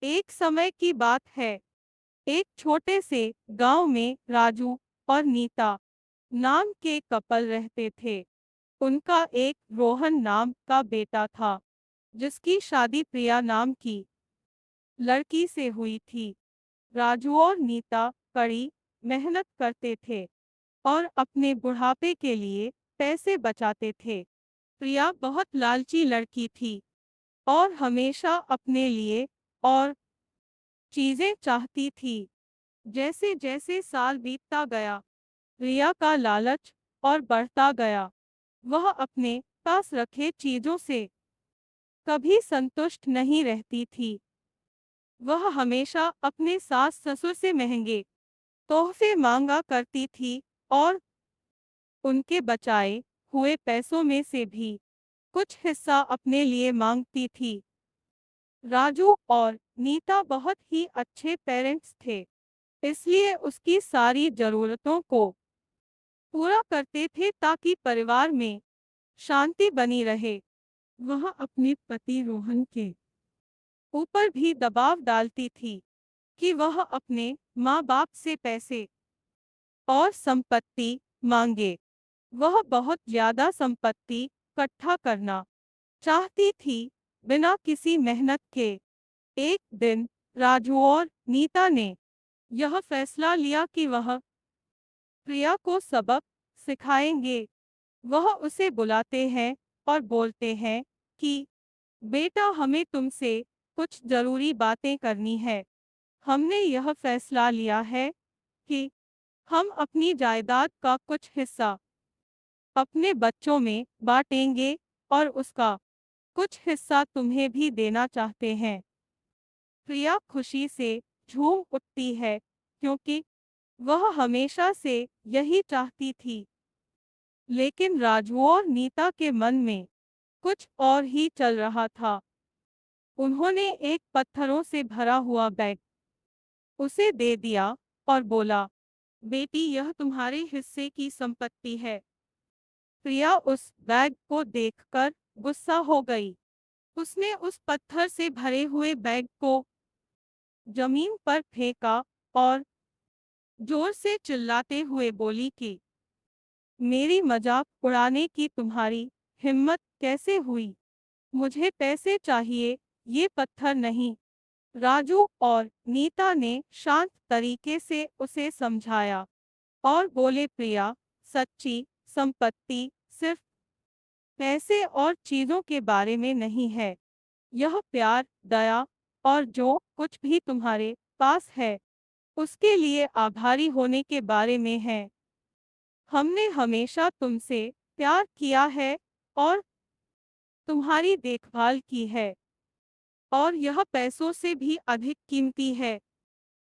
एक समय की बात है। एक छोटे से गांव में राजू और नीता नाम के कपल रहते थे। उनका एक रोहन नाम का बेटा था, जिसकी शादी प्रिया नाम की लड़की से हुई थी। राजू और नीता कड़ी मेहनत करते थे और अपने बुढ़ापे के लिए पैसे बचाते थे। प्रिया बहुत लालची लड़की थी और हमेशा अपने लिए और चीजें चाहती थी। जैसे जैसे साल बीतता गया, रिया का लालच और बढ़ता गया। वह अपने पास रखे चीजों से कभी संतुष्ट नहीं रहती थी। वह हमेशा अपने सास ससुर से महंगे तोहफे मांगा करती थी और उनके बचाए हुए पैसों में से भी कुछ हिस्सा अपने लिए मांगती थी। राजू और नीता बहुत ही अच्छे पेरेंट्स थे, इसलिए उसकी सारी जरूरतों को पूरा करते थे ताकि परिवार में शांति बनी रहे। वह अपने पति रोहन के ऊपर भी दबाव डालती थी कि वह अपने माँ बाप से पैसे और संपत्ति मांगे। वह बहुत ज्यादा संपत्ति इकट्ठा करना चाहती थी, बिना किसी मेहनत के। एक दिन राजू और नीता ने यह फैसला लिया कि वह प्रिया को सबक सिखाएंगे। वह उसे बुलाते हैं और बोलते हैं कि बेटा, हमें तुमसे कुछ जरूरी बातें करनी है। हमने यह फैसला लिया है कि हम अपनी जायदाद का कुछ हिस्सा अपने बच्चों में बांटेंगे और उसका कुछ हिस्सा तुम्हें भी देना चाहते हैं। प्रिया खुशी से झूम उठती है, क्योंकि वह हमेशा से यही चाहती थी। लेकिन राजू और नीता के मन में कुछ और ही चल रहा था। उन्होंने एक पत्थरों से भरा हुआ बैग उसे दे दिया और बोला, बेटी, यह तुम्हारे हिस्से की संपत्ति है। प्रिया उस बैग को देखकर गुस्सा हो गई। उसने उस पत्थर से भरे हुए बैग को जमीन पर फेंका और जोर से चिल्लाते हुए बोली कि मेरी मजाक उड़ाने की तुम्हारी हिम्मत कैसे हुई? मुझे पैसे चाहिए, ये पत्थर नहीं। राजू और नीता ने शांत तरीके से उसे समझाया और बोले, प्रिया, सच्ची संपत्ति सिर्फ पैसे और चीजों के बारे में नहीं है। यह प्यार, दया और जो कुछ भी तुम्हारे पास है, उसके लिए आभारी होने के बारे में है। हमने हमेशा तुमसे प्यार किया है और तुम्हारी देखभाल की है, और यह पैसों से भी अधिक कीमती है।